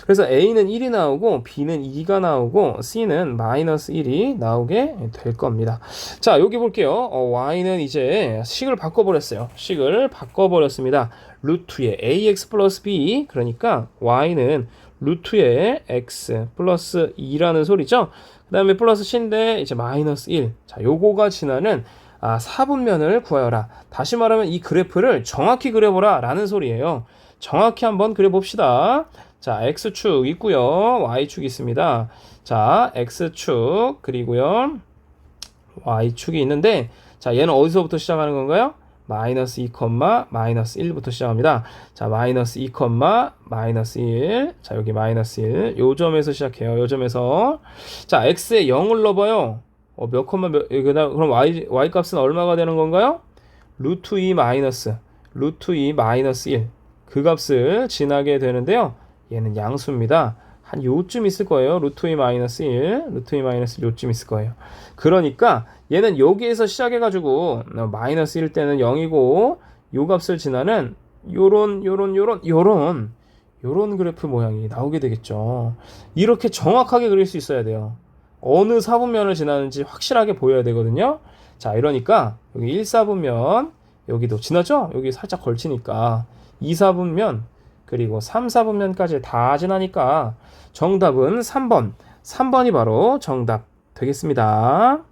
그래서 a는 1이 나오고 b는 2가 나오고 c는 마이너스 1이 나오게 될 겁니다. 자, 여기 볼게요. y는 이제 식을 바꿔버렸어요. 식을 바꿔버렸습니다. 루트의 ax 플러스 b, 그러니까 y는 루트의 x 플러스 2라는 소리죠. 그 다음에 플러스 c인데 이제 마이너스 1. 자, 요거가 지나는 4분면을 구하여라. 다시 말하면 이 그래프를 정확히 그려보라 라는 소리예요. 정확히 한번 그려봅시다. 자, x축 있고요, y축 있습니다. 자, x축 그리고요 y축이 있는데, 자, 얘는 어디서부터 시작하는 건가요? 마이너스 2, 마이너스 1부터 시작합니다. 자, 마이너스 2, 마이너스 1. 자, 여기 마이너스 1. 요 점에서 시작해요. 요 점에서. 자, x에 0을 넣어봐요. 몇 컴마 몇, 그럼 y 값은 얼마가 되는 건가요? 루트 2 마이너스 1. 그 값을 지나게 되는데요. 얘는 양수입니다. 한 요쯤 있을 거예요. 루트 2 마이너스 1. 요쯤 있을 거예요. 그러니까 얘는 여기에서 시작해가지고 마이너스 1 때는 0이고, 요 값을 지나는 요런 그래프 모양이 나오게 되겠죠. 이렇게 정확하게 그릴 수 있어야 돼요. 어느 4분면을 지나는지 확실하게 보여야 되거든요. 자, 이러니까 여기 1, 4분면 여기도 지나죠? 여기 살짝 걸치니까 2, 4분면 그리고 3, 4분면까지 다 지나니까 정답은 3번. 3번이 바로 정답 되겠습니다.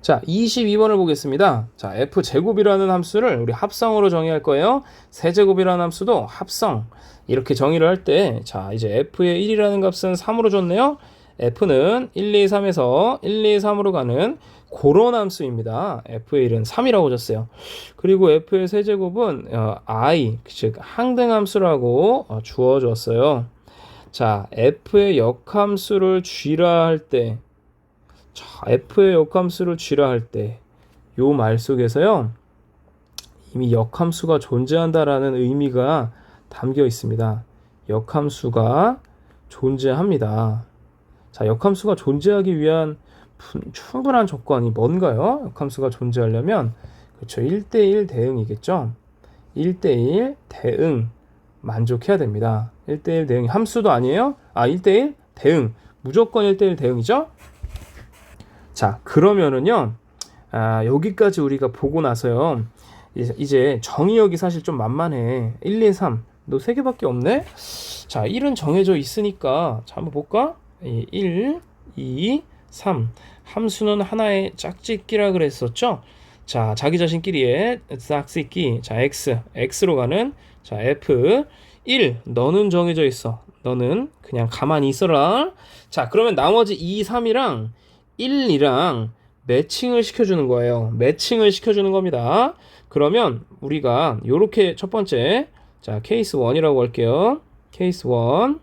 자, 22번을 보겠습니다. 자, f제곱이라는 함수를 우리 합성으로 정의할 거예요. 세제곱이라는 함수도 합성. 이렇게 정의를 할 때, 자, 이제 f의 1이라는 값은 3으로 줬네요. f는 1, 2, 3에서 1, 2, 3으로 가는 그런 함수입니다. f의 1은 3이라고 줬어요. 그리고 f의 세제곱은 i, 즉 항등함수라고 주어졌어요. 자, f의 역함수를 g라 할 때, 자, f의 역함수를 g라 할 때, 요 말 속에서요, 이미 역함수가 존재한다라는 의미가 담겨 있습니다. 역함수가 존재합니다. 자, 역함수가 존재하기 위한 충분한 조건이 뭔가요? 역함수가 존재하려면, 그렇죠, 1대1 대응이겠죠. 1대1 대응 만족해야 됩니다. 1대1 대응, 함수도 아니에요? 1대1 대응, 무조건 1대1 대응이죠. 자, 그러면은요, 여기까지 우리가 보고 나서요, 이제 정의역이 사실 좀 만만해. 1, 2, 3 너 3개밖에 없네? 자, 1은 정해져 있으니까, 자, 한번 볼까? 1, 2, 3 함수는 하나의 짝짓기라 그랬었죠. 자, 자기 자신끼리의 짝짓기. 자, x로 가는, 자, f 1, 너는 정해져 있어. 너는 그냥 가만히 있어라. 자, 그러면 나머지 2, 3이랑 1, 2랑 매칭을 시켜주는 거예요. 매칭을 시켜주는 겁니다. 그러면 우리가 요렇게 첫 번째, 자, 케이스 1이라고 할게요. 케이스 1.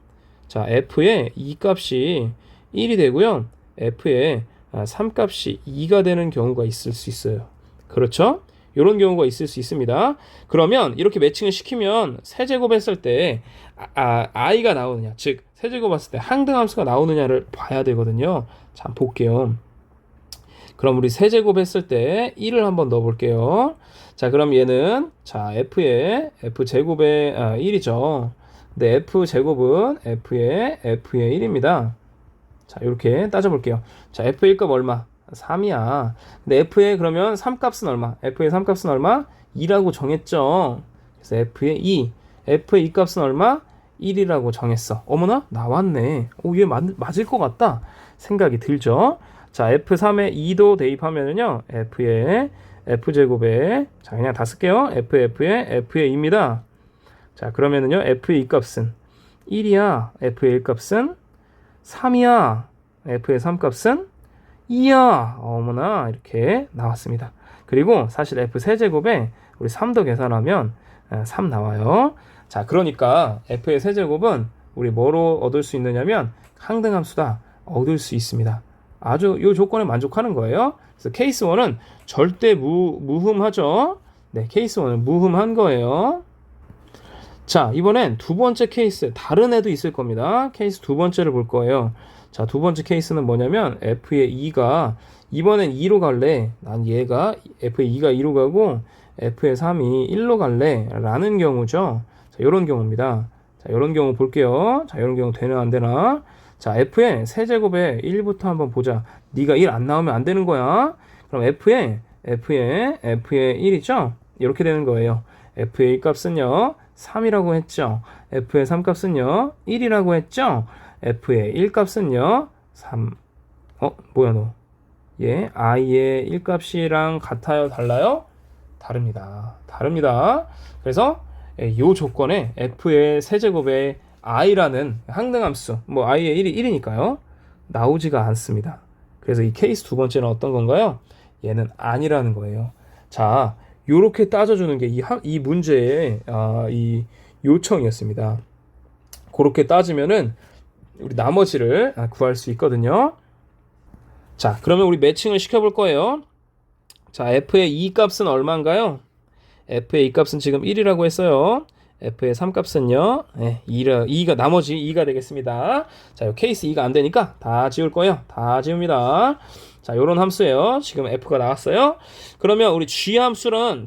자, f의 2값이 1이 되고요. f의 3값이 2가 되는 경우가 있을 수 있어요. 그렇죠? 이런 경우가 있을 수 있습니다. 그러면 이렇게 매칭을 시키면 세제곱 했을 때 i가 나오느냐, 즉 세제곱 했을 때 항등함수가 나오느냐를 봐야 되거든요. 자, 한번 볼게요. 그럼 우리 세제곱 했을 때 1을 한번 넣어 볼게요. 자, 그럼 얘는 자 f의 f제곱의 1이죠. 근데 f제곱은 f의 1입니다. 자, 이렇게 따져볼게요. 자, f의 1값 얼마? 3이야. 근데 f의 그러면 3값은 얼마? f의 3값은 얼마? 2라고 정했죠. 그래서 f의 2. f의 2값은 얼마? 1이라고 정했어. 어머나? 나왔네. 오, 얘 맞을 것 같다. 생각이 들죠. 자, f3에 2도 대입하면은요. f의 f제곱에 자, 그냥 다 쓸게요. f의 2입니다. 자, 그러면은요. f의 2값은 1이야. f의 1값은 3이야. f의 3값은 2야. 어머나, 이렇게 나왔습니다. 그리고 사실 f3제곱에 우리 3도 계산하면 3 나와요. 자, 그러니까 f의 세제곱은 우리 뭐로 얻을 수 있느냐면 항등함수다 얻을 수 있습니다. 아주 이 조건에 만족하는 거예요. 그래서 케이스 1은 절대 무흠하죠. 네, 케이스 1은 무흠한 거예요. 자, 이번엔 두 번째 케이스, 다른 애도 있을 겁니다. 케이스 두 번째를 볼 거예요. 자, 두 번째 케이스는 뭐냐면 f의 2가 이번엔 2로 갈래. 난 얘가 f의 2가 2로 가고 f의 3이 1로 갈래 라는 경우죠. 자, 이런 경우입니다. 자, 이런 경우 볼게요. 자, 이런 경우 되나 안 되나? 자, f의 세제곱에 1부터 한번 보자. 네가 1 안 나오면 안 되는 거야. 그럼 f의 1이죠? 이렇게 되는 거예요. f의 1 값은요 3이라고 했죠. f의 3 값은요 1이라고 했죠. f의 1 값은요 3. 뭐야 너? 예, i의 1 값이랑 같아요, 달라요? 다릅니다. 그래서 이 조건에 f의 세제곱에 i라는 항등함수, 뭐 i의 1이 1이니까요. 나오지가 않습니다. 그래서 이 케이스 두 번째는 어떤 건가요? 얘는 아니라는 거예요. 자, 요렇게 따져주는 게 이 문제의 이 요청이었습니다. 그렇게 따지면은 우리 나머지를 구할 수 있거든요. 자, 그러면 우리 매칭을 시켜볼 거예요. 자, f의 2 값은 얼마인가요? f의 2 값은 지금 1이라고 했어요. f의 3 값은요, 2가 나머지 2가 되겠습니다. 자, 요 케이스 2가 안 되니까 다 지울 거예요. 다 지웁니다. 자, 요런 함수예요. 지금 f가 나왔어요. 그러면 우리 g함수는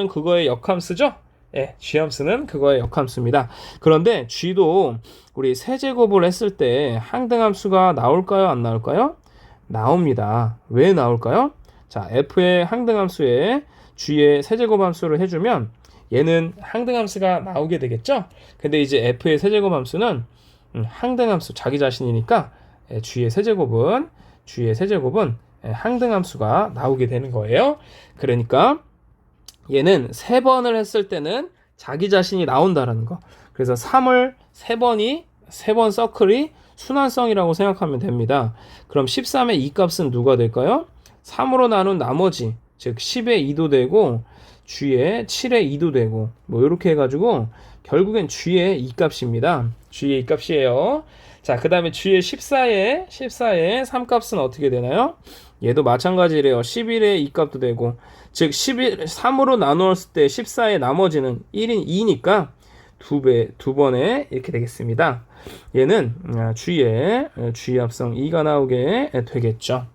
그거의 역함수죠? 예, g함수는 그거의 역함수입니다. 그런데 g도 우리 세제곱을 했을 때 항등함수가 나올까요? 안 나올까요? 나옵니다. 왜 나올까요? 자, f의 항등함수에 g의 세제곱 함수를 해주면 얘는 항등함수가 나오게 되겠죠? 근데 이제 f의 세제곱 함수는 항등함수 자기 자신이니까 g의 세제곱은 항등함수가 나오게 되는 거예요. 그러니까 얘는 3번을 했을 때는 자기 자신이 나온다라는 거. 그래서 3을 3번 서클이 순환성이라고 생각하면 됩니다. 그럼 13의 2 값은 누가 될까요? 3으로 나눈 나머지, 즉 10의 2도 되고 g의 7의 2도 되고 뭐 이렇게 해가지고 결국엔 g의 2 값입니다. g의 2 값이에요. 자, 그 다음에 g의 14의 3 값은 어떻게 되나요? 얘도 마찬가지래요. 11의 2 값도 되고, 즉 3으로 나누었을 때 14의 나머지는 1인 2니까 두 번에 이렇게 되겠습니다. 얘는 g 합성 2가 나오게 되겠죠.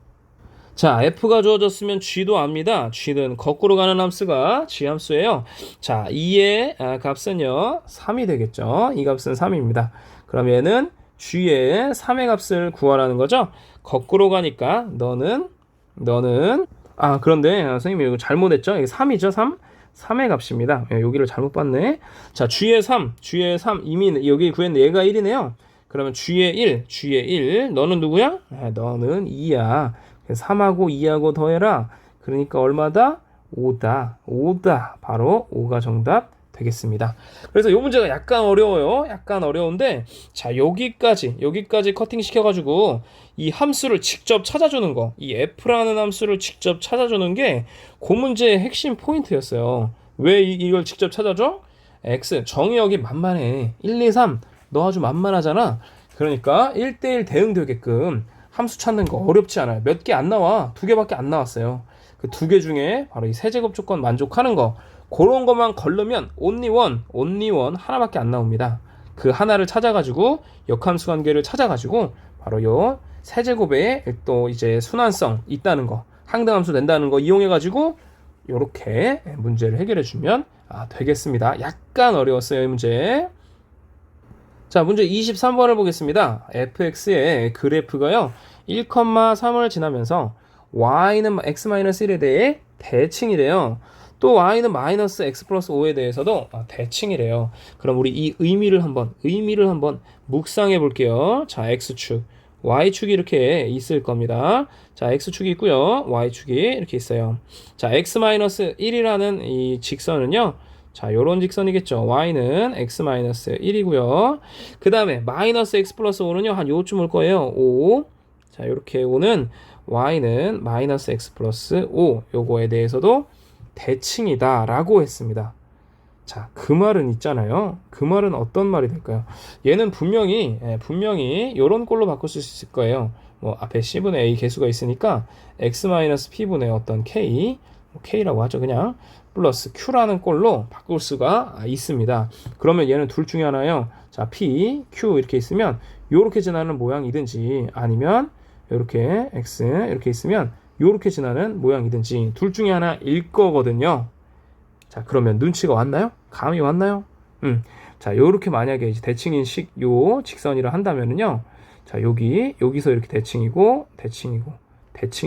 자, f가 주어졌으면 g도 압니다. g는 거꾸로 가는 함수가 g 함수예요. 자, 2의 값은요 3이 되겠죠. 이 값은 3입니다. 그럼 얘는 g의 3의 값을 구하라는 거죠. 거꾸로 가니까 너는 그런데 선생님이 이거 잘못했죠. 이게 3이죠. 3의 값입니다. 여기를 잘못 봤네. 자, g의 3 이미 여기 구했는데 얘가 1이네요. 그러면 g의 1 너는 누구야? 너는 2야. 3하고 2하고 더해라. 그러니까 얼마다? 5다. 바로 5가 정답 되겠습니다. 그래서 이 문제가 약간 어려워요. 약간 어려운데, 자, 여기까지 커팅 시켜가지고 이 함수를 직접 찾아주는 거, 이 f라는 함수를 직접 찾아주는 게 그 문제의 핵심 포인트였어요. 왜 이걸 직접 찾아줘? x 정의역이 만만해. 1, 2, 3 너 아주 만만하잖아. 그러니까 1대1 대응되게끔 함수 찾는 거 어렵지 않아요. 몇 개 안 나와. 2개밖에 안 나왔어요. 그 두 개 중에 바로 이 세제곱 조건 만족하는 거, 그런 것만 걸르면 only one 하나밖에 안 나옵니다. 그 하나를 찾아가지고 역함수 관계를 찾아가지고 바로 요 세제곱에 또 이제 순환성 있다는 거, 항등함수 된다는 거 이용해가지고 요렇게 문제를 해결해 주면 되겠습니다. 약간 어려웠어요, 이 문제. 자, 문제 23번을 보겠습니다. fx의 그래프가요 1,3을 지나면서 y는 x-1에 대해 대칭이래요. 또 y는 마이너스 x 플러스 5에 대해서도 대칭이래요. 그럼 우리 이 의미를 한번 묵상해 볼게요. 자, x축, y축이 이렇게 있을 겁니다. 자, x축이 있고요, y축이 이렇게 있어요. 자, x-1이라는 이 직선은요, 자, 요런 직선이겠죠. y는 x-1이고요. 그 다음에 마이너스 x 플러스 5는요 한 요쯤 올 거예요. 5. 자, 요렇게 5는 y는 마이너스 x 플러스 5, 요거에 대해서도 대칭이다 라고 했습니다. 자, 그 말은 있잖아요. 그 말은 어떤 말이 될까요? 얘는 분명히 요런 꼴로 바꿀 수 있을 거예요. 뭐 앞에 c분의 a 개수가 있으니까 x-p분의 어떤 k, k라고 하죠. 그냥 플러스 q라는 꼴로 바꿀 수가 있습니다. 그러면 얘는 둘 중에 하나요. 자, p, q 이렇게 있으면 요렇게 지나는 모양이든지, 아니면 이렇게 x 이렇게 있으면 요렇게 지나는 모양이든지 둘 중에 하나일 거거든요. 자, 그러면 눈치가 왔나요? 감이 왔나요? 자, 요렇게 만약에 이제 대칭인 요 직선이라 한다면은요. 자, 여기서 이렇게 대칭이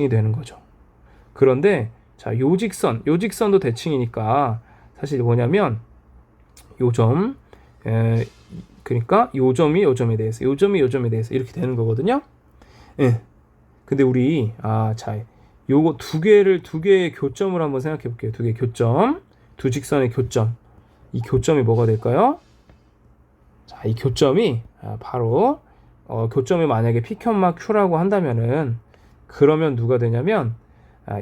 되는 거죠. 그런데 자, 요 직선도 대칭이니까 사실 뭐냐면 요점, 그러니까 요점이 요점에 대해서 이렇게 되는 거거든요. 예. 근데 우리 자, 요거 두 개의 교점을 한번 생각해 볼게요. 두 개의 교점, 두 직선의 교점. 이 교점이 뭐가 될까요? 자, 이 교점이 바로 교점이 만약에 p, q라고 한다면은, 그러면 누가 되냐면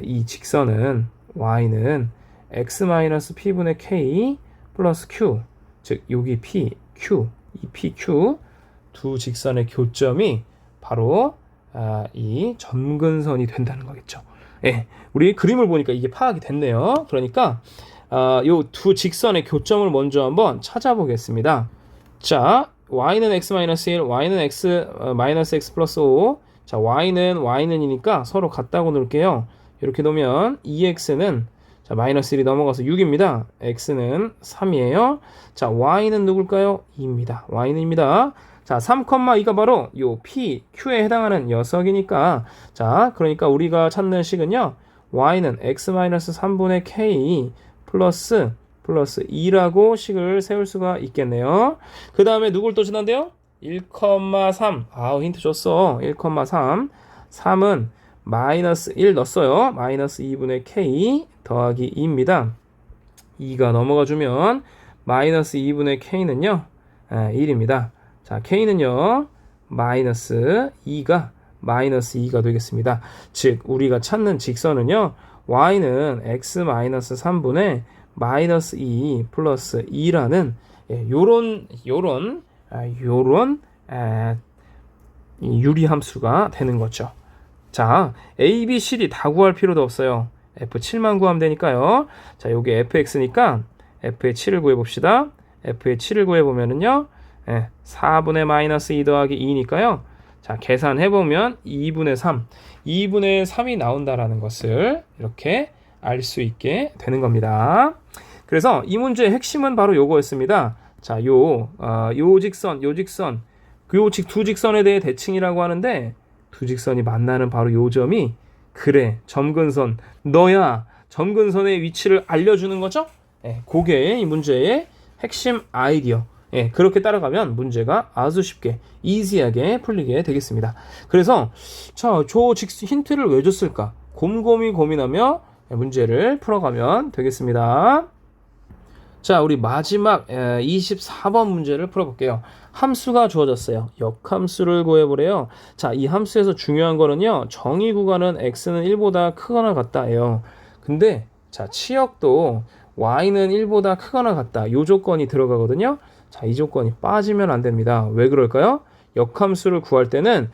이 직선은 y는 x-p분의 k 플러스 q, 즉 여기 p, q, 이 p, q 두 직선의 교점이 바로 이 점근선이 된다는 거겠죠. 예, 우리 그림을 보니까 이게 파악이 됐네요. 그러니까 요 두 직선의 교점을 먼저 한번 찾아보겠습니다. 자, y는 x-1, y는 x 플러스 5. 자, y는이니까 서로 같다고 놓을게요. 이렇게 놓으면 2x는 자, 마이너스 1이 넘어가서 6입니다. x는 3이에요. 자, y는 누굴까요? 2입니다. y는입니다. 자, 3,2가 바로 요 p, q에 해당하는 녀석이니까, 자, 그러니까 우리가 찾는 식은요, y는 x-3분의 k 플러스 2라고 식을 세울 수가 있겠네요. 그 다음에 누굴 또 지난대요? 1,3. 힌트 줬어. 1,3. 3은 마이너스 1 넣었어요. 마이너스 2분의 k 더하기 2입니다. 2가 넘어가 주면 마이너스 2분의 k는요 1입니다. 자, k는요 마이너스 2가 되겠습니다. 즉 우리가 찾는 직선은요, y는 x-3분의 마이너스 2 플러스 2라는 요런 유리함수가 되는 거죠. 자, a, b, c, d 다 구할 필요도 없어요. f7만 구하면 되니까요. 자, 요게 fx니까 f의 7을 구해봅시다. f의 7을 구해보면은요, 4분의 마이너스 2 더하기 2니까요. 자, 계산해보면 2분의 3이 나온다라는 것을 이렇게 알 수 있게 되는 겁니다. 그래서 이 문제의 핵심은 바로 요거였습니다. 자, 요 직선, 두 직선에 대해 대칭이라고 하는데, 두 직선이 만나는 바로 요 점이, 그래, 점근선, 너야 점근선의 위치를 알려주는 거죠? 그게 이 문제의 핵심 아이디어. 그렇게 따라가면 문제가 아주 쉽게, 이지하게 풀리게 되겠습니다. 그래서 자, 힌트를 왜 줬을까? 곰곰이 고민하며 문제를 풀어가면 되겠습니다. 자, 우리 마지막 24번 문제를 풀어볼게요. 함수가 주어졌어요. 역함수를 구해보래요. 자, 이 함수에서 중요한 거는요, 정의 구간은 x는 1보다 크거나 같다예요. 근데 자, 치역도 y는 1보다 크거나 같다, 이 조건이 들어가거든요. 자, 이 조건이 빠지면 안 됩니다. 왜 그럴까요? 역함수를 구할 때는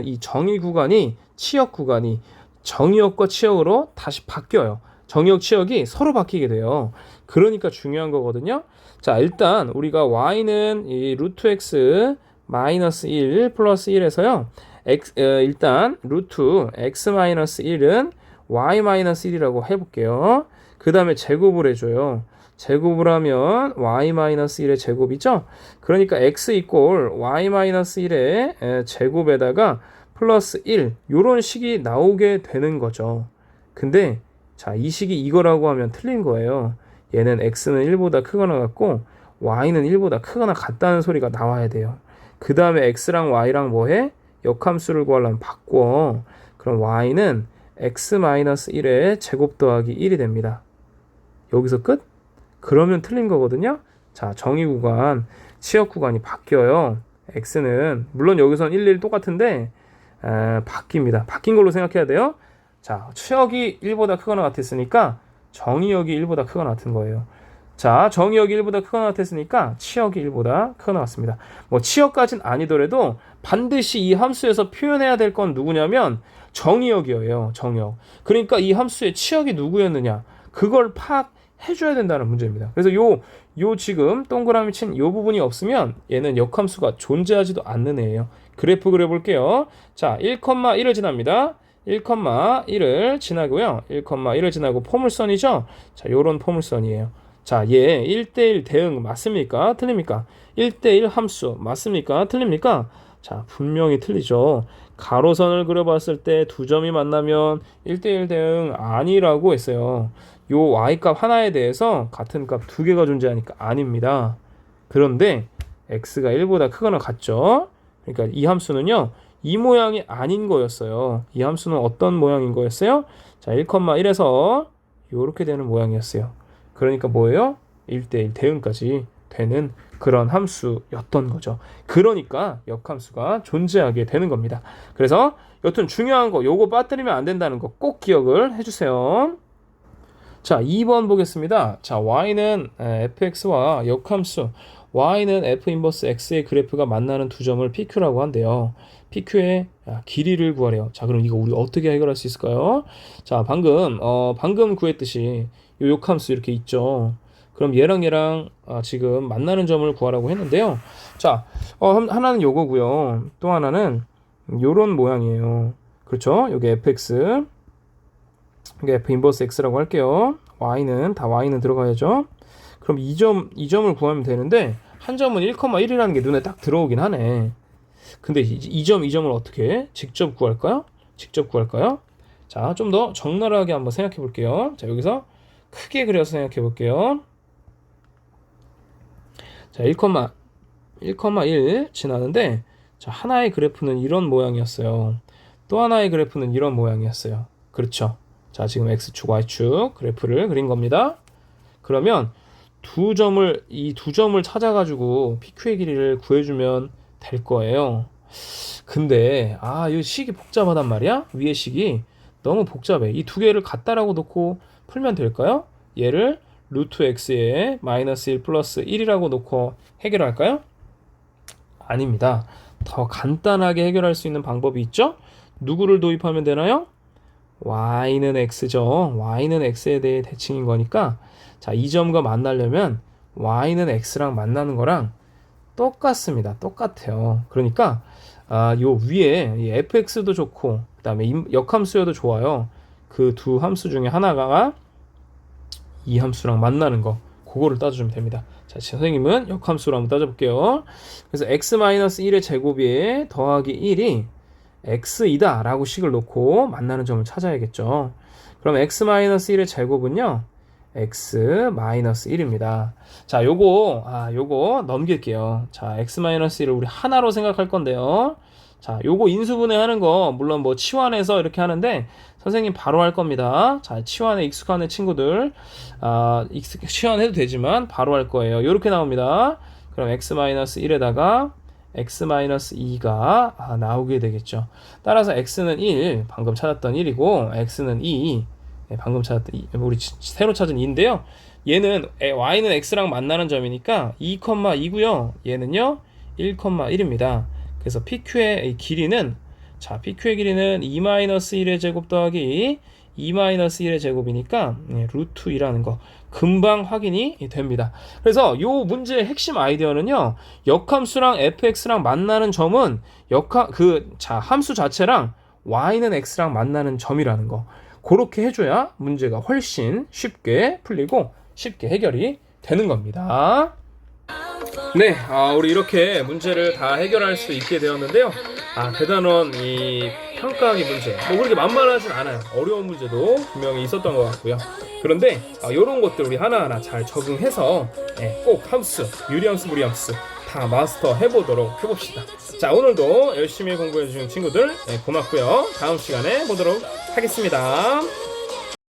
이 정의 구간이, 치역 구간이 정의역과 치역으로 다시 바뀌어요. 정의역, 치역이 서로 바뀌게 돼요. 그러니까 중요한 거거든요. 자, 일단 우리가 y는 이 루트 x 마이너스 1 플러스 1에서요. 일단 루트 x 마이너스 1은 y 마이너스 1이라고 해볼게요. 그 다음에 제곱을 해줘요. 제곱을 하면 y 마이너스 1의 제곱이죠. 그러니까 x 이꼴 y 마이너스 1의 제곱에다가 플러스 1 요런 식이 나오게 되는 거죠. 근데 자, 이 식이 이거라고 하면 틀린 거예요. 얘는 x는 1보다 크거나 같고 y는 1보다 크거나 같다는 소리가 나와야 돼요. 그 다음에 x랑 y랑 뭐해? 역함수를 구하려면 바꿔. 그럼 y는 x-1의 제곱 더하기 1이 됩니다. 여기서 끝? 그러면 틀린 거거든요. 자, 정의 구간, 치역 구간이 바뀌어요. x는 물론 여기서는 1, 1 똑같은데 바뀝니다. 바뀐 걸로 생각해야 돼요. 자, 치역이 1보다 크거나 같았으니까 정의역이 1보다 크거나 같은 거예요. 자, 정의역이 1보다 크거나 같았으니까 치역이 1보다 크거나 같습니다. 뭐 치역까지는 아니더라도 반드시 이 함수에서 표현해야 될 건 누구냐면 정의역이에요. 정의역. 그러니까 이 함수의 치역이 누구였느냐 그걸 파악해줘야 된다는 문제입니다. 그래서 요 지금 동그라미 친 요 부분이 없으면 얘는 역함수가 존재하지도 않는 애예요. 그래프 그려볼게요. 자, 1,1을 지납니다. 1,1을 지나고요. 1,1을 지나고 포물선이죠. 자, 요런 포물선이에요. 자, 얘 1대1 대응 맞습니까? 틀립니까? 1대1 함수 맞습니까? 틀립니까? 자, 분명히 틀리죠. 가로선을 그려봤을 때 두 점이 만나면 1대1 대응 아니라고 했어요. 요 y값 하나에 대해서 같은 값 두 개가 존재하니까 아닙니다. 그런데 x가 1보다 크거나 같죠? 그러니까 이 함수는요. 이 모양이 아닌 거였어요. 이 함수는 어떤 모양인 거였어요? 자, 1,1에서 이렇게 되는 모양이었어요. 그러니까 뭐예요? 1대1 대응까지 되는 그런 함수였던 거죠. 그러니까 역함수가 존재하게 되는 겁니다. 그래서 여튼 중요한 거 요거 빠뜨리면 안 된다는 거 꼭 기억을 해주세요. 자, 2번 보겠습니다. 자, y는 fx와 역함수 y는 f 인버스 x의 그래프가 만나는 두 점을 pq라고 한대요. pq의 길이를 구하래요. 자, 그럼 이거 우리 어떻게 해결할 수 있을까요? 자, 방금 구했듯이 요 역함수 이렇게 있죠. 그럼 얘랑 지금 만나는 점을 구하라고 했는데요. 자, 하나는 요거고요. 또 하나는 요런 모양이에요. 그렇죠? 여기 fx 이게 f 인버스 x라고 할게요. y는 들어가야죠. 그럼 이 점을 구하면 되는데 한 점은 1,1이라는 게 눈에 딱 들어오긴 하네. 근데 이 점을 어떻게 해? 직접 구할까요? 자, 좀 더 적나라하게 한번 생각해 볼게요. 자, 여기서 크게 그려서 생각해 볼게요. 자, 1,1 지나는데 자, 하나의 그래프는 이런 모양이었어요. 또 하나의 그래프는 이런 모양이었어요. 그렇죠? 자, 지금 x축, y축 그래프를 그린 겁니다. 그러면 이 두 점을 찾아가지고 PQ의 길이를 구해주면 될 거예요. 근데 이 식이 복잡하단 말이야. 위의 식이 너무 복잡해. 이 두 개를 같다라고 놓고 풀면 될까요? 얘를 루트 x에 마이너스 1 플러스 1이라고 놓고 해결할까요? 아닙니다. 더 간단하게 해결할 수 있는 방법이 있죠? 누구를 도입하면 되나요? y는 x죠. y는 x에 대해 대칭인 거니까 자, 이 점과 만나려면 y는 x랑 만나는 거랑 똑같습니다. 똑같아요. 그러니까 요 위에 이 fx도 좋고 그 다음에 역함수여도 좋아요. 그 두 함수 중에 하나가 이 함수랑 만나는 거 그거를 따져주면 됩니다. 자, 선생님은 역함수로 한번 따져볼게요. 그래서 x-1의 제곱에 더하기 1이 x이다 라고 식을 놓고 만나는 점을 찾아야겠죠. 그럼 x-1의 제곱은요 x-1입니다. 자, 요거 넘길게요. 자, x-1을 우리 하나로 생각할 건데요. 자, 요거 인수분해 하는 거 물론 뭐 치환해서 이렇게 하는데 선생님 바로 할 겁니다. 자, 치환에 익숙한 친구들 치환해도 되지만 바로 할 거예요. 요렇게 나옵니다. 그럼 x-1에다가 x-2가 나오게 되겠죠. 따라서 x는 1, 방금 찾았던 1이고 x는 2, 방금 찾았던 2, 우리 새로 찾은 2인데요. 얘는 y는 x랑 만나는 점이니까 2,2고요. 얘는요 1,1입니다. 그래서 PQ의 길이는 자, PQ의 길이는 2-1의 제곱 더하기 2-1의 제곱이니까 루트 2라는 거 금방 확인이 됩니다. 그래서 이 문제의 핵심 아이디어는요, 역함수랑 fx랑 만나는 점은 함수 자체랑 y는 x랑 만나는 점이라는 거, 그렇게 해줘야 문제가 훨씬 쉽게 풀리고 쉽게 해결이 되는 겁니다. 네, 우리 이렇게 문제를 다 해결할 수 있게 되었는데요. 대단원 이 평가하기 문제, 뭐 그렇게 만만하진 않아요. 어려운 문제도 분명히 있었던 것 같고요. 그런데 이런 것들 우리 하나하나 잘 적응해서 꼭 함수, 유리함수, 무리함수 다 마스터 해보도록 해봅시다. 자, 오늘도 열심히 공부해주신 친구들 고맙고요. 다음 시간에 보도록 하겠습니다.